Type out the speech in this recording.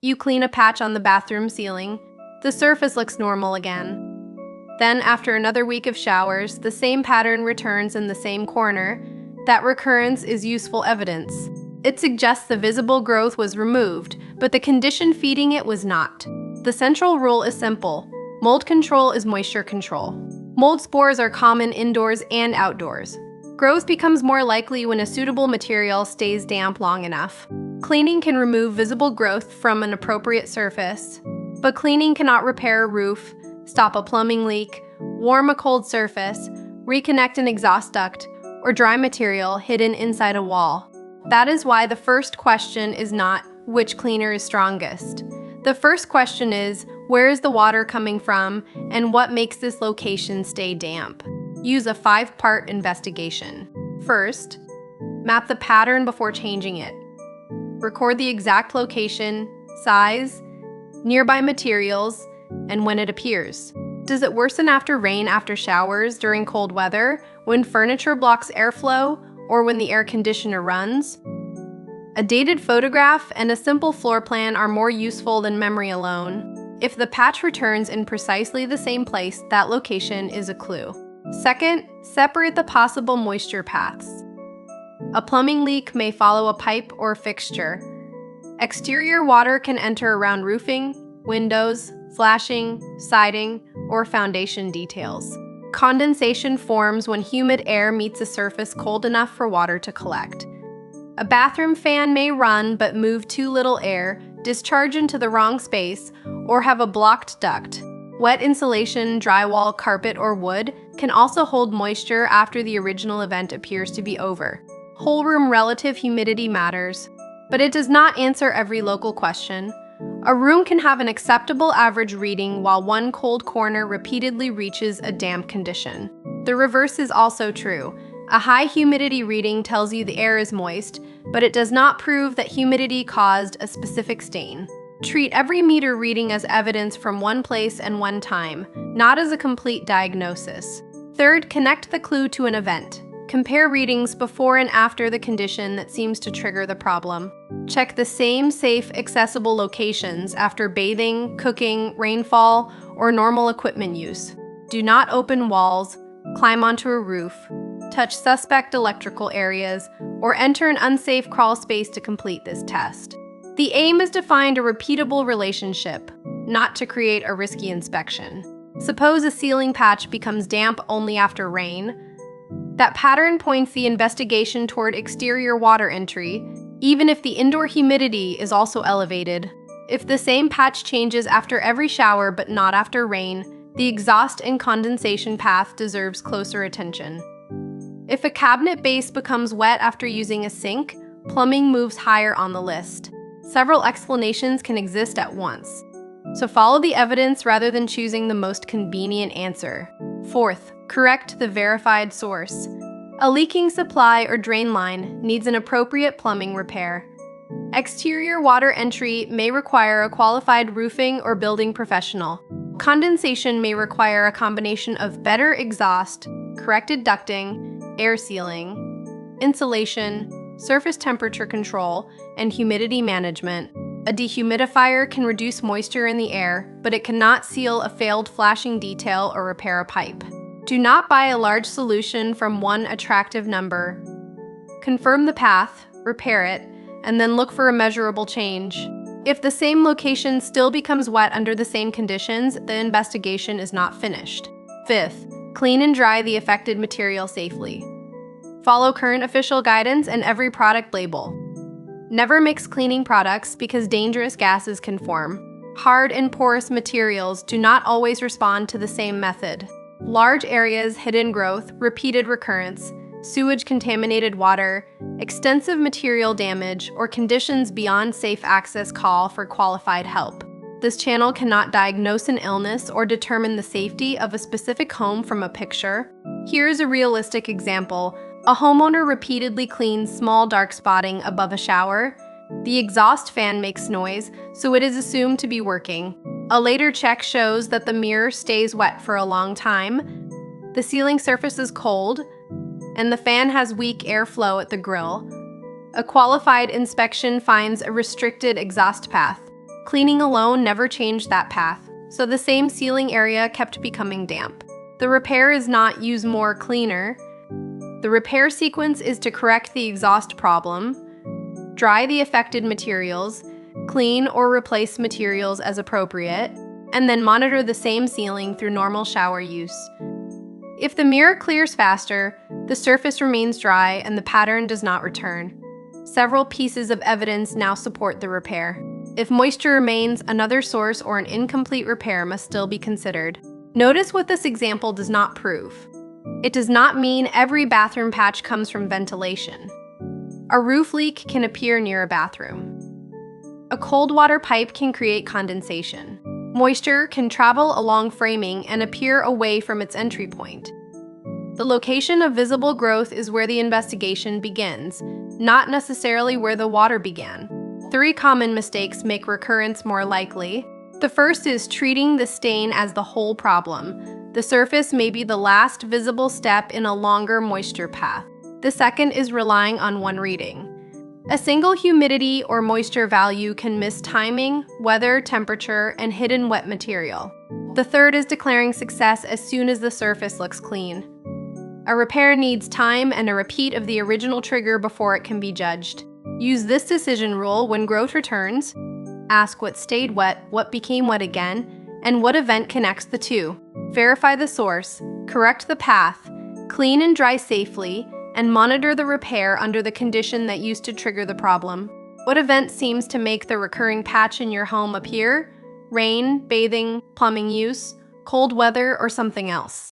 You clean a patch on the bathroom ceiling. The surface looks normal again. Then, after another week of showers, the same pattern returns in the same corner. That recurrence is useful evidence. It suggests the visible growth was removed, but the condition feeding it was not. The central rule is simple. Mold control is moisture control. Mold spores are common indoors and outdoors. Growth becomes more likely when a suitable material stays damp long enough. Cleaning can remove visible growth from an appropriate surface, but cleaning cannot repair a roof, stop a plumbing leak, warm a cold surface, reconnect an exhaust duct, or dry material hidden inside a wall. That is why the first question is not which cleaner is strongest. The first question is, where is the water coming from and what makes this location stay damp? Use a 5-part investigation. First, map the pattern before changing it. Record the exact location, size, nearby materials, and when it appears. Does it worsen after rain after showers, during cold weather, when furniture blocks airflow, or when the air conditioner runs? A dated photograph and a simple floor plan are more useful than memory alone. If the patch returns in precisely the same place, that location is a clue. Second, separate the possible moisture paths. A plumbing leak may follow a pipe or fixture. Exterior water can enter around roofing, windows, flashing, siding, or foundation details. Condensation forms when humid air meets a surface cold enough for water to collect. A bathroom fan may run but move too little air, discharge into the wrong space, or have a blocked duct. Wet insulation, drywall, carpet, or wood can also hold moisture after the original event appears to be over. Whole room relative humidity matters, but it does not answer every local question. A room can have an acceptable average reading while one cold corner repeatedly reaches a damp condition. The reverse is also true. A high humidity reading tells you the air is moist, but it does not prove that humidity caused a specific stain. Treat every meter reading as evidence from one place and one time, not as a complete diagnosis. Third, connect the clue to an event. Compare readings before and after the condition that seems to trigger the problem. Check the same safe, accessible locations after bathing, cooking, rainfall, or normal equipment use. Do not open walls, climb onto a roof, touch suspect electrical areas, or enter an unsafe crawl space to complete this test. The aim is to find a repeatable relationship, not to create a risky inspection. Suppose a ceiling patch becomes damp only after rain. That pattern points the investigation toward exterior water entry, even if the indoor humidity is also elevated. If the same patch changes after every shower but not after rain, the exhaust and condensation path deserves closer attention. If a cabinet base becomes wet after using a sink, plumbing moves higher on the list. Several explanations can exist at once, so follow the evidence rather than choosing the most convenient answer. Fourth, correct the verified source. A leaking supply or drain line needs an appropriate plumbing repair. Exterior water entry may require a qualified roofing or building professional. Condensation may require a combination of better exhaust, corrected ducting, air sealing, insulation, surface temperature control, and humidity management. A dehumidifier can reduce moisture in the air, but it cannot seal a failed flashing detail or repair a pipe. Do not buy a large solution from one attractive number. Confirm the path, repair it, and then look for a measurable change. If the same location still becomes wet under the same conditions, the investigation is not finished. Fifth, clean and dry the affected material safely. Follow current official guidance and every product label. Never mix cleaning products because dangerous gases can form. Hard and porous materials do not always respond to the same method. Large areas, hidden growth, repeated recurrence, sewage-contaminated water, extensive material damage, or conditions beyond safe access call for qualified help. This channel cannot diagnose an illness or determine the safety of a specific home from a picture. Here's a realistic example. A homeowner repeatedly cleans small dark spotting above a shower. The exhaust fan makes noise, so it is assumed to be working. A later check shows that the mirror stays wet for a long time, the ceiling surface is cold, and the fan has weak airflow at the grill. A qualified inspection finds a restricted exhaust path. Cleaning alone never changed that path, so the same sealing area kept becoming damp. The repair is not use more cleaner. The repair sequence is to correct the exhaust problem, dry the affected materials, clean or replace materials as appropriate, and then monitor the same sealing through normal shower use. If the mirror clears faster, the surface remains dry and the pattern does not return. Several pieces of evidence now support the repair. If moisture remains, another source or an incomplete repair must still be considered. Notice what this example does not prove. It does not mean every bathroom patch comes from ventilation. A roof leak can appear near a bathroom. A cold water pipe can create condensation. Moisture can travel along framing and appear away from its entry point. The location of visible growth is where the investigation begins, not necessarily where the water began. 3 common mistakes make recurrence more likely. The first is treating the stain as the whole problem. The surface may be the last visible step in a longer moisture path. The second is relying on one reading. A single humidity or moisture value can miss timing, weather, temperature, and hidden wet material. The third is declaring success as soon as the surface looks clean. A repair needs time and a repeat of the original trigger before it can be judged. Use this decision rule when growth returns. Ask what stayed wet, what became wet again, and what event connects the two. Verify the source, correct the path, clean and dry safely, and monitor the repair under the condition that used to trigger the problem. What event seems to make the recurring patch in your home appear? Rain, bathing, plumbing use, cold weather, or something else?